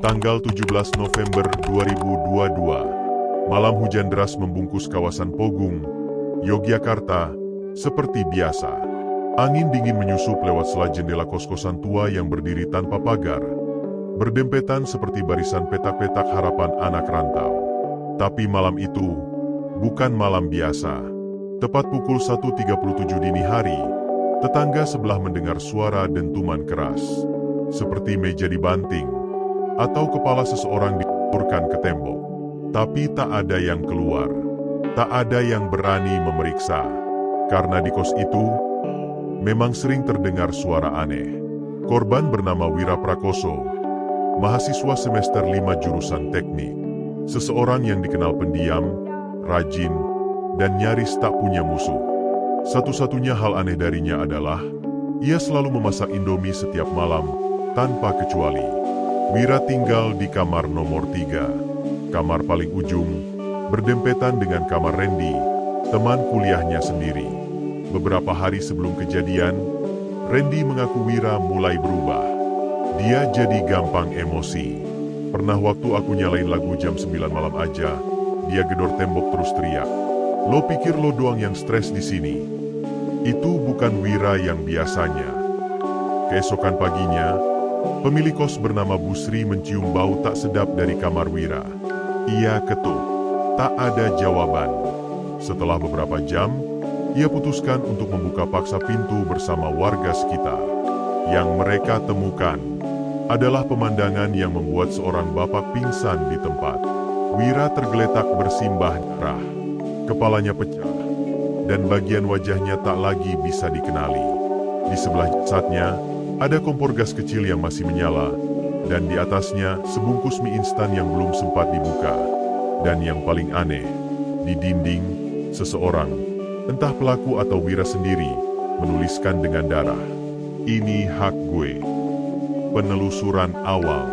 Tanggal 17 November 2022. Malam hujan deras membungkus kawasan Pogung, Yogyakarta, seperti biasa. Angin dingin menyusup lewat sela jendela kos-kosan tua yang berdiri tanpa pagar, berdempetan seperti barisan petak-petak harapan anak rantau. Tapi malam itu bukan malam biasa. Tepat pukul 1.37 dini hari, tetangga sebelah mendengar suara dentuman keras, seperti meja dibanting atau kepala seseorang dipurkan ke tembok. Tapi tak ada yang keluar, tak ada yang berani memeriksa, karena di kos itu memang sering terdengar suara aneh. Korban bernama Wira Prakoso, mahasiswa semester 5 jurusan teknik. Seseorang yang dikenal pendiam, rajin, dan nyaris tak punya musuh. Satu-satunya hal aneh darinya adalah ia selalu memasak Indomie setiap malam, tanpa kecuali. Wira tinggal di kamar nomor 3. Kamar paling ujung, berdempetan dengan kamar Randy, teman kuliahnya sendiri. Beberapa hari sebelum kejadian, Randy mengaku Wira mulai berubah. Dia jadi gampang emosi. Pernah waktu aku nyalain lagu jam 9 malam aja, dia gedor tembok terus teriak. Lo pikir lo doang yang stres di sini? Itu bukan Wira yang biasanya. Keesokan paginya, pemilik kos bernama Busri mencium bau tak sedap dari kamar Wira. Ia ketuk, tak ada jawaban. Setelah beberapa jam, ia putuskan untuk membuka paksa pintu bersama warga sekitar. Yang mereka temukan adalah pemandangan yang membuat seorang bapak pingsan di tempat. Wira tergeletak bersimbah darah, kepalanya pecah, dan bagian wajahnya tak lagi bisa dikenali. Di sebelah jasadnya, ada kompor gas kecil yang masih menyala, dan di atasnya sebungkus mie instan yang belum sempat dibuka. Dan yang paling aneh, di dinding, seseorang, entah pelaku atau Wira sendiri, menuliskan dengan darah, "Ini hak gue." Penelusuran awal,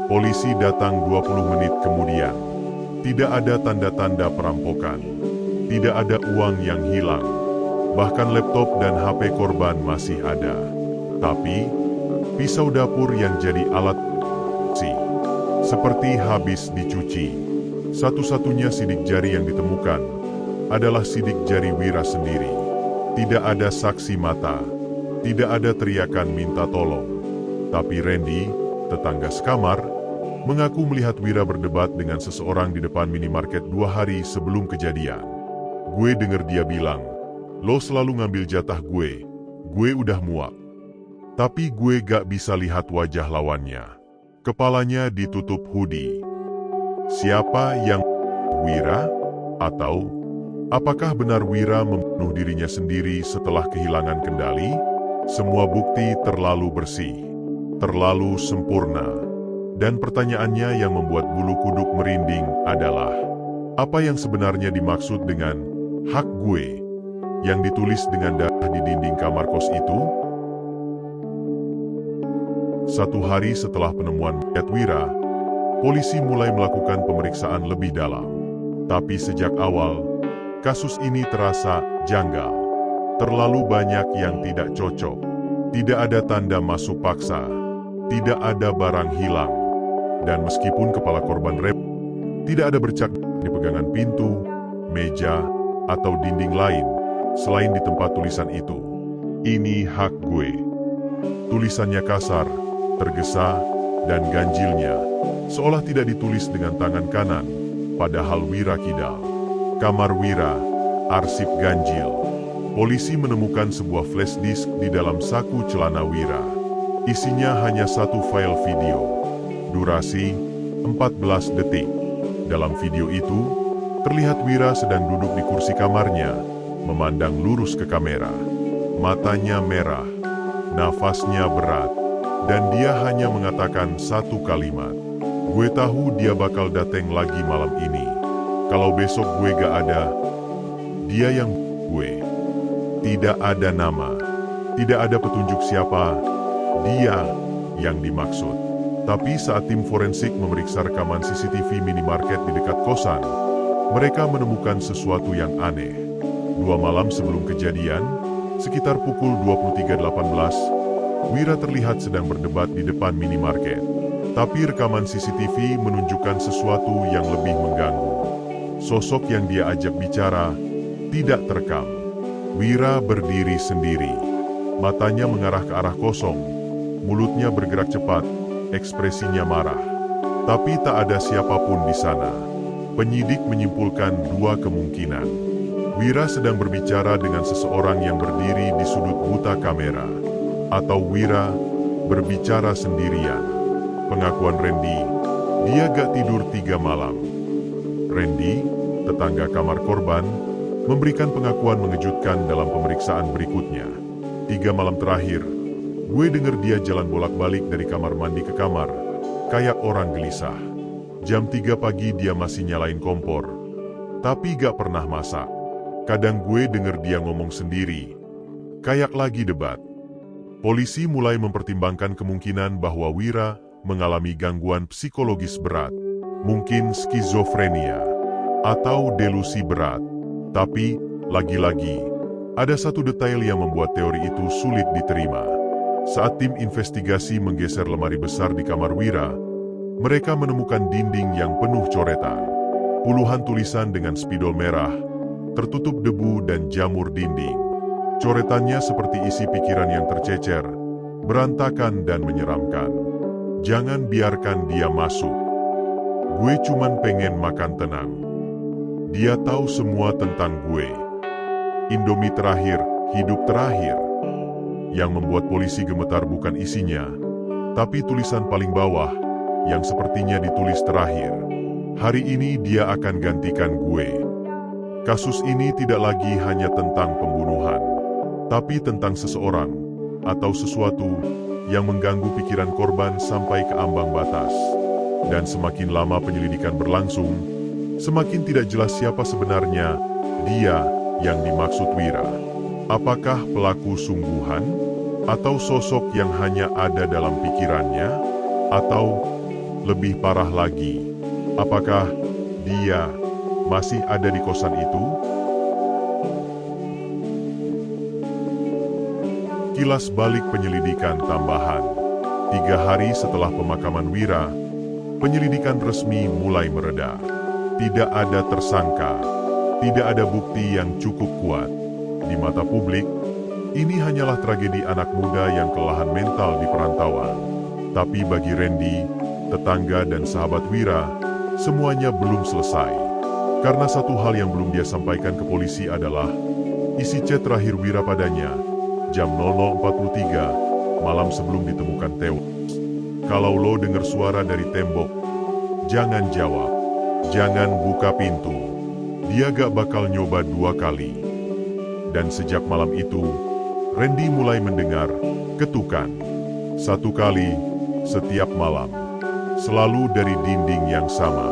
polisi datang 20 menit kemudian. Tidak ada tanda-tanda perampokan, tidak ada uang yang hilang, bahkan laptop dan HP korban masih ada. Tapi pisau dapur yang jadi alat bukti seperti habis dicuci. Satu-satunya sidik jari yang ditemukan adalah sidik jari Wira sendiri. Tidak ada saksi mata, tidak ada teriakan minta tolong. Tapi Randy, tetangga sekamar, mengaku melihat Wira berdebat dengan seseorang di depan minimarket 2 hari sebelum kejadian. Gue denger dia bilang, "Lo selalu ngambil jatah gue udah muak." Tapi gue gak bisa lihat wajah lawannya. Kepalanya ditutup hoodie. Siapa yang Wira? Atau apakah benar Wira membunuh dirinya sendiri setelah kehilangan kendali? Semua bukti terlalu bersih, terlalu sempurna. Dan pertanyaannya yang membuat bulu kuduk merinding adalah, apa yang sebenarnya dimaksud dengan hak gue yang ditulis dengan darah di dinding kamar kos itu? 1 hari setelah penemuan mayat Wira, polisi mulai melakukan pemeriksaan lebih dalam. Tapi sejak awal, kasus ini terasa janggal. Terlalu banyak yang tidak cocok. Tidak ada tanda masuk paksa. Tidak ada barang hilang. Dan meskipun kepala korban tidak ada bercak di pegangan pintu, meja, atau dinding lain, selain di tempat tulisan itu. Ini hak gue. Tulisannya kasar, tergesa, dan ganjilnya, seolah tidak ditulis dengan tangan kanan, padahal Wira kidal. Kamar Wira, arsip ganjil. Polisi menemukan sebuah flash disk di dalam saku celana Wira. Isinya hanya 1 file video. Durasi 14 detik. Dalam video itu, terlihat Wira sedang duduk di kursi kamarnya, memandang lurus ke kamera. Matanya merah, nafasnya berat. Dan dia hanya mengatakan 1 kalimat. Gue tahu dia bakal dateng lagi malam ini. Kalau besok gue gak ada, dia yang gue. Tidak ada nama, tidak ada petunjuk siapa dia yang dimaksud. Tapi saat tim forensik memeriksa rekaman CCTV minimarket di dekat kosan, mereka menemukan sesuatu yang aneh. 2 malam sebelum kejadian, sekitar pukul 23.18, Wira terlihat sedang berdebat di depan minimarket. Tapi rekaman CCTV menunjukkan sesuatu yang lebih mengganggu. Sosok yang dia ajak bicara tidak terekam. Wira berdiri sendiri. Matanya mengarah ke arah kosong. Mulutnya bergerak cepat, ekspresinya marah. Tapi tak ada siapapun di sana. Penyidik menyimpulkan dua kemungkinan. Wira sedang berbicara dengan seseorang yang berdiri di sudut buta kamera. Atau Wira berbicara sendirian. Pengakuan Randy, dia gak tidur 3 malam. Randy, tetangga kamar korban, memberikan pengakuan mengejutkan dalam pemeriksaan berikutnya. 3 malam terakhir, gue denger dia jalan bolak-balik dari kamar mandi ke kamar, kayak orang gelisah. Jam 3 pagi dia masih nyalain kompor, tapi gak pernah masak. Kadang gue denger dia ngomong sendiri, kayak lagi debat. Polisi mulai mempertimbangkan kemungkinan bahwa Wira mengalami gangguan psikologis berat, mungkin skizofrenia, atau delusi berat. Tapi, lagi-lagi, ada satu detail yang membuat teori itu sulit diterima. Saat tim investigasi menggeser lemari besar di kamar Wira, mereka menemukan dinding yang penuh coretan. Puluhan tulisan dengan spidol merah, tertutup debu dan jamur dinding. Coretannya seperti isi pikiran yang tercecer, berantakan dan menyeramkan. Jangan biarkan dia masuk. Gue cuman pengen makan tenang. Dia tahu semua tentang gue. Indomie terakhir, hidup terakhir. Yang membuat polisi gemetar bukan isinya, tapi tulisan paling bawah, yang sepertinya ditulis terakhir. Hari ini dia akan gantikan gue. Kasus ini tidak lagi hanya tentang pembunuhan, tapi tentang seseorang, atau sesuatu, yang mengganggu pikiran korban sampai ke ambang batas. Dan semakin lama penyelidikan berlangsung, semakin tidak jelas siapa sebenarnya dia yang dimaksud Wira. Apakah pelaku sungguhan? Atau sosok yang hanya ada dalam pikirannya? Atau lebih parah lagi, apakah dia masih ada di kosan itu? Kilas balik penyelidikan tambahan. 3 hari setelah pemakaman Wira, penyelidikan resmi mulai mereda. Tidak ada tersangka, tidak ada bukti yang cukup kuat. Di mata publik, ini hanyalah tragedi anak muda yang kelelahan mental di perantauan. Tapi bagi Randy, tetangga dan sahabat Wira, semuanya belum selesai. Karena satu hal yang belum dia sampaikan ke polisi adalah isi chat terakhir Wira padanya, jam 00.43, malam sebelum ditemukan tewas. Kalau lo dengar suara dari tembok, jangan jawab, jangan buka pintu. Dia gak bakal nyoba 2 kali. Dan sejak malam itu, Randy mulai mendengar ketukan. 1 kali, setiap malam. Selalu dari dinding yang sama.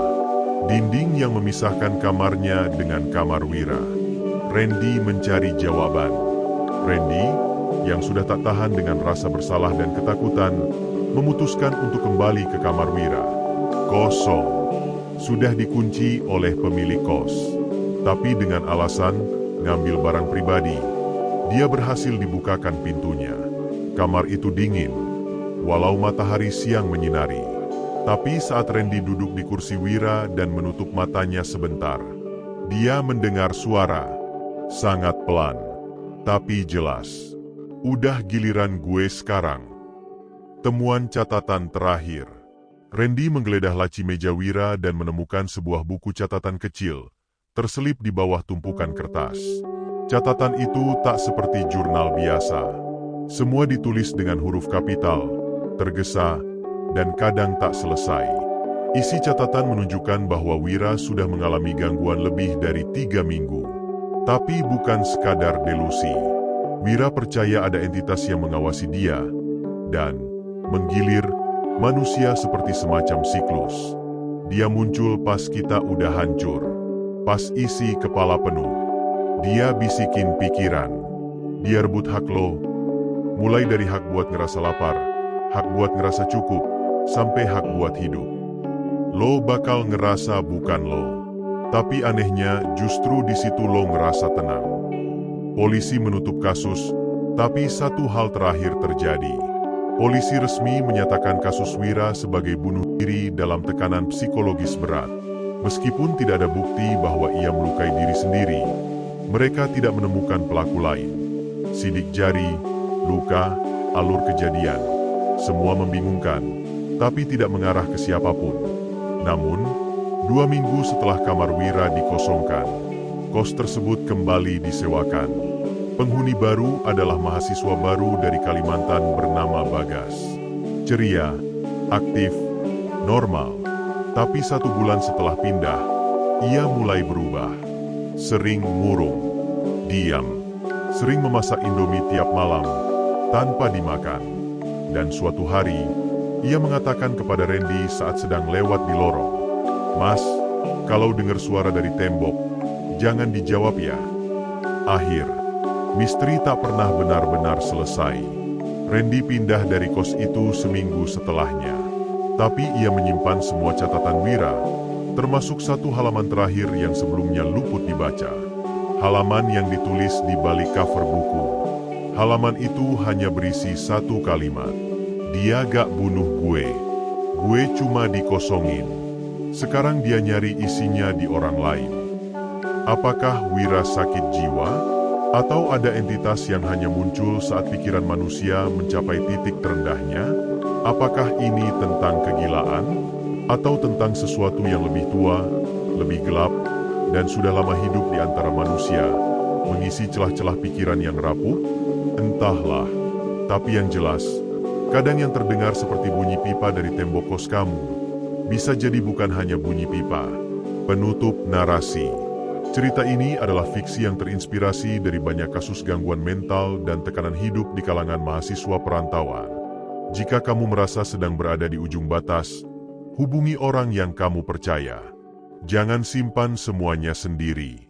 Dinding yang memisahkan kamarnya dengan kamar Wira. Randy mencari jawaban. Randy, yang sudah tak tahan dengan rasa bersalah dan ketakutan, memutuskan untuk kembali ke kamar Wira. Kosong. Sudah dikunci oleh pemilik kos. Tapi dengan alasan ngambil barang pribadi, dia berhasil dibukakan pintunya. Kamar itu dingin, walau matahari siang menyinari. Tapi saat Randy duduk di kursi Wira dan menutup matanya sebentar, dia mendengar suara, sangat pelan, tapi jelas. Udah giliran gue sekarang. Temuan catatan terakhir. Randy menggeledah laci meja Wira dan menemukan sebuah buku catatan kecil, terselip di bawah tumpukan kertas. Catatan itu tak seperti jurnal biasa. Semua ditulis dengan huruf kapital, tergesa, dan kadang tak selesai. Isi catatan menunjukkan bahwa Wira sudah mengalami gangguan lebih dari 3 minggu. Tapi bukan sekadar delusi. Wira percaya ada entitas yang mengawasi dia, dan menggilir manusia seperti semacam siklus. Dia muncul pas kita udah hancur, pas isi kepala penuh. Dia bisikin pikiran, dia rebut hak lo, mulai dari hak buat ngerasa lapar, hak buat ngerasa cukup, sampai hak buat hidup. Lo bakal ngerasa bukan lo, tapi anehnya justru di situ lo ngerasa tenang. Polisi menutup kasus, tapi satu hal terakhir terjadi. Polisi resmi menyatakan kasus Wira sebagai bunuh diri dalam tekanan psikologis berat. Meskipun tidak ada bukti bahwa ia melukai diri sendiri, mereka tidak menemukan pelaku lain. Sidik jari, luka, alur kejadian, semua membingungkan, tapi tidak mengarah ke siapapun. Namun, 2 minggu setelah kamar Wira dikosongkan, kos tersebut kembali disewakan. Penghuni baru adalah mahasiswa baru dari Kalimantan bernama Bagas. Ceria, aktif, normal. Tapi 1 bulan setelah pindah, ia mulai berubah. Sering murung, diam, sering memasak Indomie tiap malam, tanpa dimakan. Dan suatu hari, ia mengatakan kepada Randy saat sedang lewat di lorong, "Mas, kalau dengar suara dari tembok, jangan dijawab ya." Akhir, misteri tak pernah benar-benar selesai. Randy pindah dari kos itu seminggu setelahnya. Tapi ia menyimpan semua catatan Wira, termasuk 1 halaman terakhir yang sebelumnya luput dibaca. Halaman yang ditulis di balik cover buku. Halaman itu hanya berisi 1 kalimat. "Dia gak bunuh gue cuma dikosongin." Sekarang dia nyari isinya di orang lain. Apakah Wira sakit jiwa? Atau ada entitas yang hanya muncul saat pikiran manusia mencapai titik terendahnya? Apakah ini tentang kegilaan? Atau tentang sesuatu yang lebih tua, lebih gelap, dan sudah lama hidup di antara manusia, mengisi celah-celah pikiran yang rapuh? Entahlah. Tapi yang jelas, kadang yang terdengar seperti bunyi pipa dari tembok kos kamu, bisa jadi bukan hanya bunyi pipa. Penutup narasi. Cerita ini adalah fiksi yang terinspirasi dari banyak kasus gangguan mental dan tekanan hidup di kalangan mahasiswa perantauan. Jika kamu merasa sedang berada di ujung batas, hubungi orang yang kamu percaya. Jangan simpan semuanya sendiri.